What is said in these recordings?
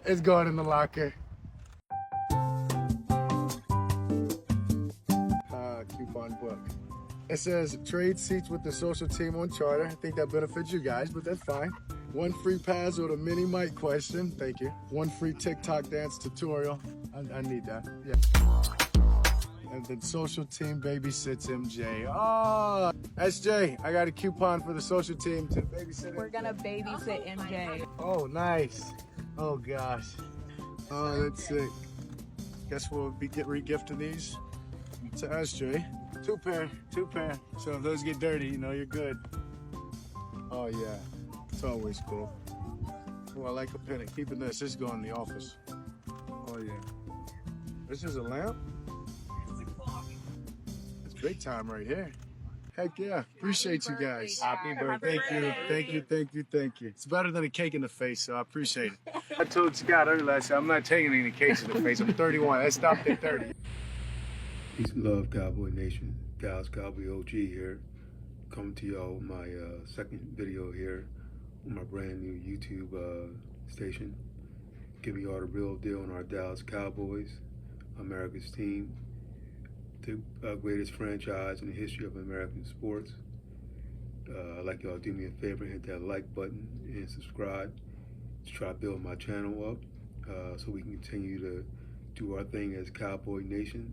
It's going in the locker. Coupon book. It says trade seats with the social team on charter. I think that benefits you guys, but that's fine. One free pass with a mini mic question. Thank you. One free TikTok dance tutorial. I need that. Yeah. And then social team babysits MJ. Oh, SJ, I got a coupon for the social team to babysit. We're gonna babysit MJ. Oh, nice. Oh gosh. Oh, that's sick. Guess we'll be re-gifting these to SJ. Two pair. So if those get dirty, you know you're good. Oh yeah, it's always cool. Oh, I like a penny. Keeping this. This is going in the office. Oh yeah. This is a lamp. It's big time right here. Heck yeah. Appreciate you guys. Happy birthday. Thank you. It's better than a cake in the face, so I appreciate it. I told Scott earlier, I said, I'm not taking any cakes in the face. I'm 31. I stopped at 30. Peace and love, Cowboy Nation. Dallas Cowboy OG here. Coming to y'all with my second video here on my brand new YouTube station. Giving y'all the real deal on our Dallas Cowboys, America's team, the greatest franchise in the history of American sports. I'd like y'all to do me a favor, hit that like button and subscribe to try to build my channel up so we can continue to do our thing as Cowboy Nation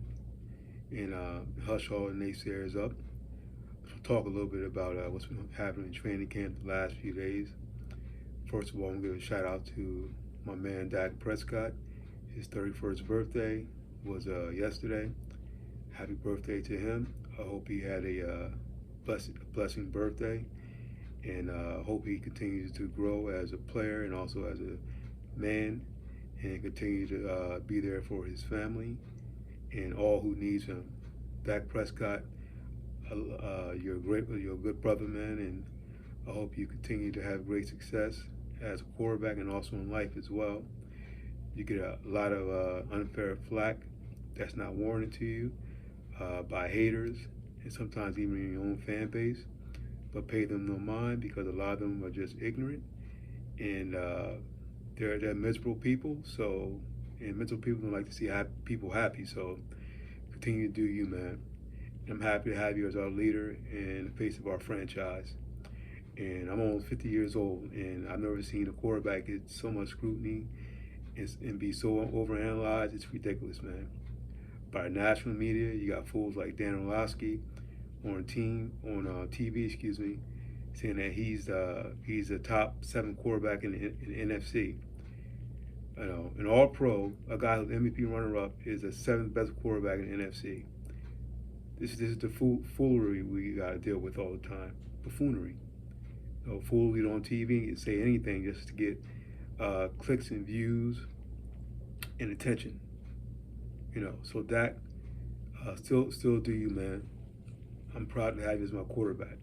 and hush all the naysayers up. So talk a little bit about what's been happening in training camp the last few days. First of all, I'm going to give a shout out to my man Dak Prescott. His 31st birthday was yesterday. Happy birthday to him. I hope he had a blessing birthday, and hope he continues to grow as a player and also as a man, and continue to be there for his family and all who needs him. Dak Prescott, you're a good brother, man, and I hope you continue to have great success as a quarterback and also in life as well. You get a lot of unfair flack that's not warranted to you by haters and sometimes even in your own fan base, but pay them no mind because a lot of them are just ignorant and they're miserable people. So, and miserable people don't like to see people happy. So continue to do you, man. I'm happy to have you as our leader and the face of our franchise. And I'm almost 50 years old, and I've never seen a quarterback get so much scrutiny and be so overanalyzed. It's ridiculous, man. By the national media, you got fools like Dan Orlovsky on TV, saying that he's the top 7 quarterback in the NFC. You know, an All-Pro, a guy who's MVP runner-up, is the 7th best quarterback in the NFC. This is the foolery we got to deal with all the time. Buffoonery. You know, fools get on TV and say anything just to get clicks and views and attention. You know, so Dak, still do you, man. I'm proud to have you as my quarterback.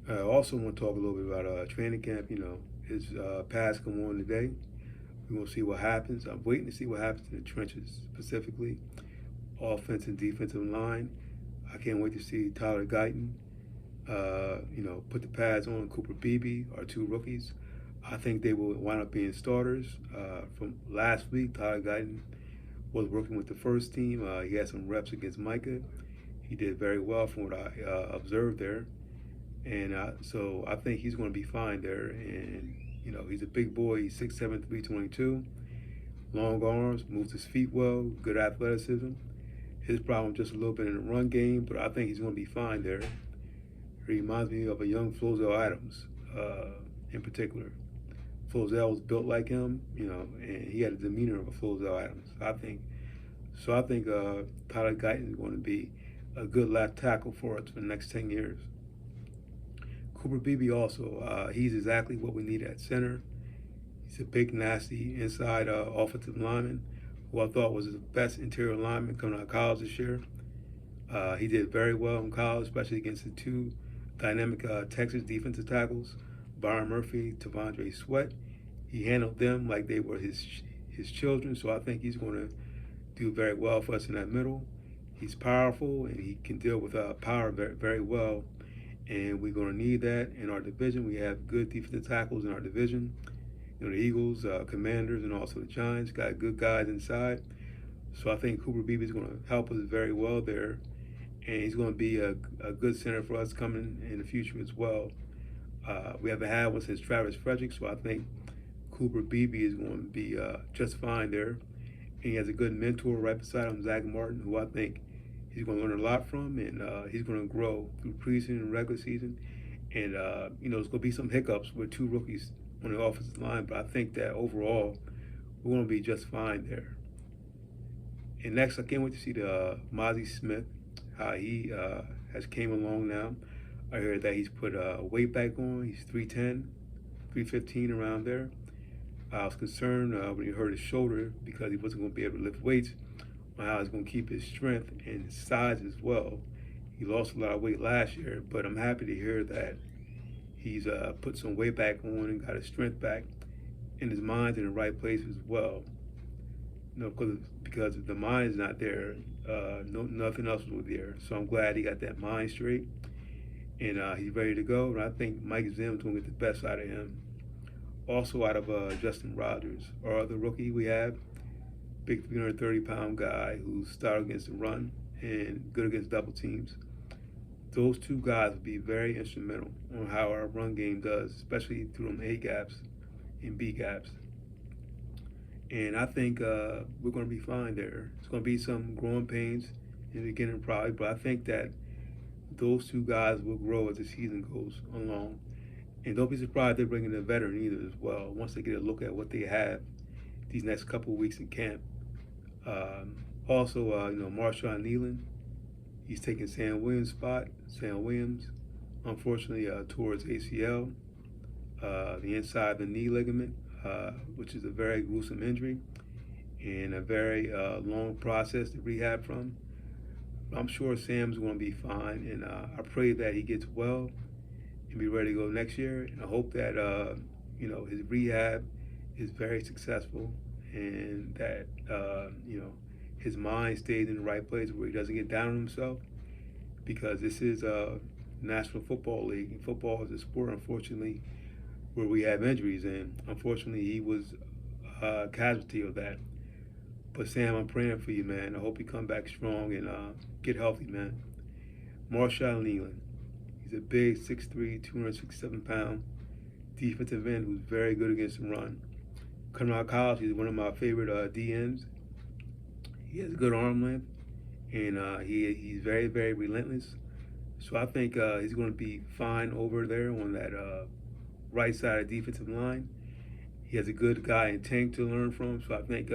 I also want to talk a little bit about training camp. You know, his pass come on today. We're going to see what happens. I'm waiting to see what happens in the trenches, specifically offensive and defensive line. I can't wait to see Tyler Guyton, put the pads on Cooper Beebe, our 2 rookies. I think they will wind up being starters. From last week, Tyler Guyton was working with the first team. He had some reps against Micah. He did very well from what I observed there. And so I think he's going to be fine there. And, you know, he's a big boy. He's 6'7", 322. Long arms, moves his feet well, good athleticism. His problem just a little bit in the run game, but I think he's going to be fine there. He reminds me of a young Flozell Adams in particular. Flozell was built like him, you know, and he had a demeanor of a Flozell Adams. I think Tyler Guyton is going to be a good left tackle for us for the next 10 years. Cooper Beebe also, he's exactly what we need at center. He's a big, nasty inside offensive lineman who I thought was the best interior lineman coming out of college this year. He did very well in college, especially against the 2 dynamic Texas defensive tackles, Byron Murphy, T'Vondre Sweat. He handled them like they were his children, so I think he's going to do very well for us in that middle. He's powerful, and he can deal with power very, very well, and we're going to need that in our division. We have good defensive tackles in our division. the Eagles, Commanders, and also the Giants got good guys inside. So I think Cooper Beebe is going to help us very well there, and he's going to be a good center for us coming in the future as well. We haven't had one since Travis Frederick, so I think Cooper Beebe is going to be just fine there. And he has a good mentor right beside him, Zach Martin, who I think he's going to learn a lot from, and he's going to grow through preseason and regular season. And, there's going to be some hiccups with two rookies on the offensive line, but I think that overall we're going to be just fine there. And next, I can't wait to see the Mozzie Smith, how he has came along now. I heard that he's put weight back on. He's 310, 315 around there. I was concerned when he hurt his shoulder because he wasn't going to be able to lift weights, on how he's going to keep his strength and his size as well. He lost a lot of weight last year, but I'm happy to hear that he's put some weight back on and got his strength back, and his mind's in the right place as well. Because if the mind is not there, nothing else will be there. So I'm glad he got that mind straight, and he's ready to go. And I think Mike Zim's going to get the best out of him. Also out of Justin Rogers, our other rookie we have, big 330-pound guy who's stout against the run and good against double teams. Those two guys will be very instrumental on how our run game does, especially through them A gaps and B gaps. And I think we're going to be fine there. It's going to be some growing pains in the beginning probably, but I think that those two guys will grow as the season goes along. And don't be surprised they're bringing a veteran either as well, once they get a look at what they have these next couple of weeks in camp. Also, Marshawn Nealon, he's taking Sam Williams' spot. Sam Williams, unfortunately, tore his ACL, the inside of the knee ligament, which is a very gruesome injury and a very long process to rehab from. I'm sure Sam's going to be fine, and I pray that he gets well and be ready to go next year. And I hope that his rehab is very successful, and that his mind stays in the right place where he doesn't get down on himself, because this is a National Football League, and football is a sport, unfortunately, where we have injuries, and unfortunately he was a casualty of that. But Sam, I'm praying for you, man. I hope you come back strong and get healthy, man. Marshawn Nealon, he's a big 6'3", 267-pound defensive end who's very good against the run. Coming out of college, he's one of my favorite DNs. He has a good arm length, and he's very, very relentless. So I think he's going to be fine over there on that right side of the defensive line. He has a good guy in Tank to learn from, so I think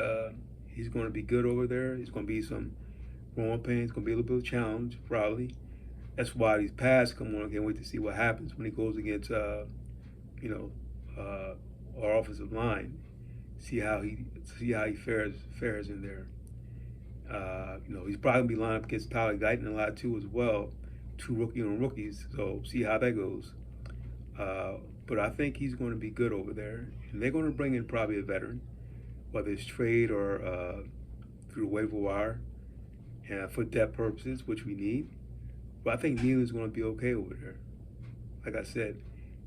he's going to be good over there. There's going to be some growing pains. It's going to be a little bit of a challenge, probably. That's why these pads come on. I can't wait to see what happens when he goes against, our offensive line. See how he fares in there. He's probably going to be lined up against Tyler Guyton a lot too as well. Two rookies, so see how that goes. But I think he's going to be good over there. And they're going to bring in probably a veteran, whether it's trade or through the waiver wire, and for depth purposes, which we need. But I think Nealon's going to be okay over there. Like I said,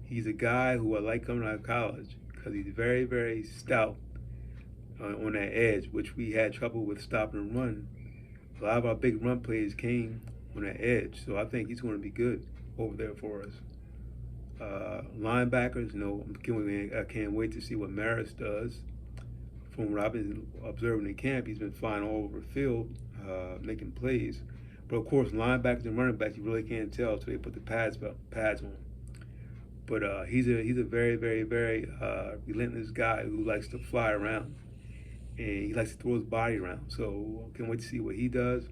he's a guy who I like coming out of college because he's very, very stout on that edge, which we had trouble with stopping and run. A lot of our big run plays came on that edge, so I think he's going to be good over there for us. Linebackers, I can't wait to see what Maris does. From what I've been observing in camp, he's been fine all over the field, making plays. But of course, linebackers and running backs, you really can't tell until they put the pads on. But he's a very, very, very relentless guy who likes to fly around, and he likes to throw his body around. So I can't wait to see what he does,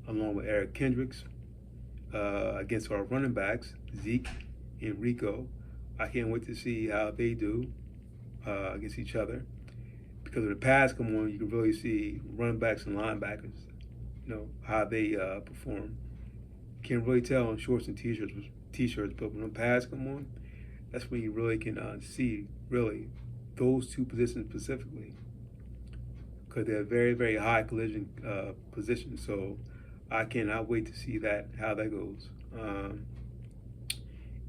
along with Eric Kendricks against our running backs, Zeke and Rico. I can't wait to see how they do against each other, because when the pads come on, you can really see running backs and linebackers, how they perform. You can't really tell on shorts and t-shirts, but when the pads come on, that's when you really can see really those two positions specifically, because they're very, very high collision positions. So I cannot wait to see how that goes.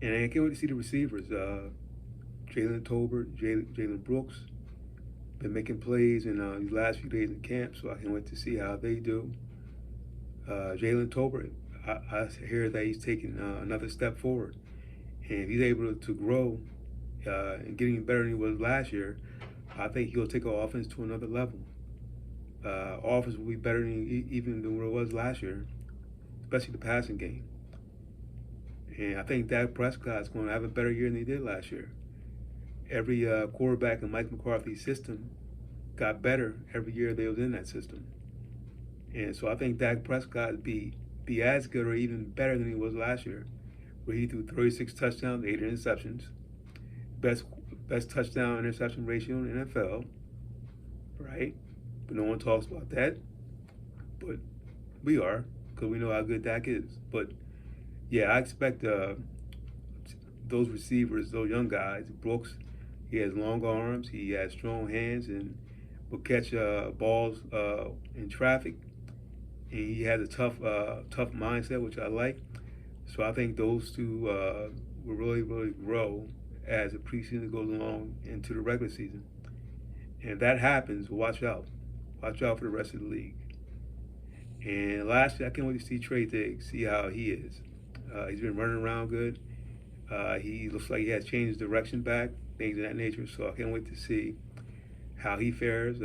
And I can't wait to see the receivers. Jalen Tolbert, Jalen Brooks. Been making plays in these last few days in camp, so I can't wait to see how they do. Jalen Tolbert, I hear that he's taking another step forward. And if he's able to grow and getting better than he was last year, I think he'll take our offense to another level. Offense will be better even than what it was last year, especially the passing game. And I think Dak Prescott is going to have a better year than he did last year. Every quarterback in Mike McCarthy's system got better every year they was in that system. And so I think Dak Prescott would be as good or even better than he was last year, where he threw 36 touchdowns, 8 interceptions. Best touchdown interception ratio in the NFL, right? But no one talks about that. But we are, because we know how good Dak is. But yeah, I expect those receivers, those young guys, Brooks, he has long arms, he has strong hands, and will catch balls in traffic. And he has a tough mindset, which I like. So I think those two will really, really grow as the preseason goes along into the regular season. And if that happens, watch out. Watch out for the rest of the league. And lastly, I can't wait to see Trey Diggs, see how he is. He's been running around good. He looks like he has changed his direction back, things of that nature. So I can't wait to see how he fares.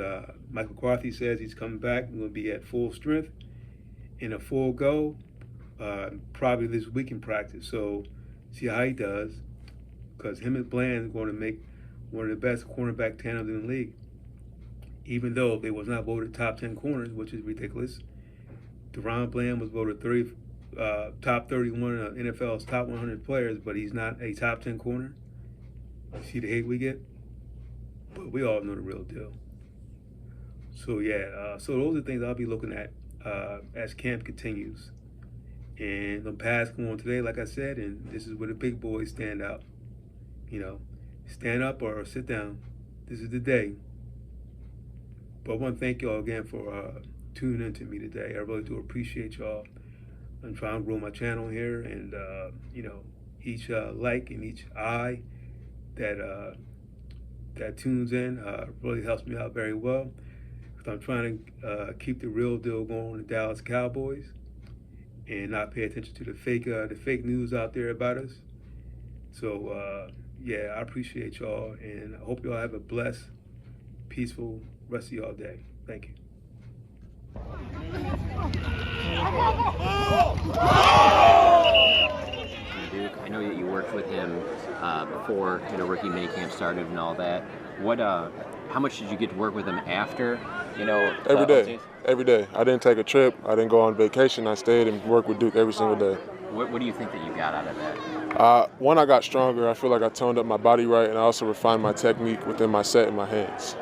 Mike McCarthy says he's coming back and will be at full strength in a full go, probably this week in practice. So see how he does, because him and Bland is going to make one of the best cornerback tandems in the league. Even though they was not voted top 10 corners, which is ridiculous. Deron Bland was voted top 31 of NFL's top 100 players, but he's not a top 10 corner. See the hate we get? But we all know the real deal. So yeah, so those are things I'll be looking at as camp continues. And the pass going on today, like I said, and this is where the big boys stand out. You know, stand up or sit down. This is the day. But I want to thank y'all again for tuning in to me today. I really do appreciate y'all. I'm trying to grow my channel here, and you know, each like and each eye that tunes in really helps me out very well. Because I'm trying to keep the real deal going with the Dallas Cowboys, and not pay attention to the fake news out there about us. So yeah, I appreciate y'all, and I hope y'all have a blessed, peaceful rest of y'all day. Thank you. Duke, I know that you worked with him before rookie minicamp started and all that. How much did you get to work with him after? Every day. Every day. I didn't take a trip. I didn't go on vacation. I stayed and worked with Duke every single day. What do you think that you got out of that? One, I got stronger. I feel like I toned up my body right, and I also refined my technique within my set and my hands.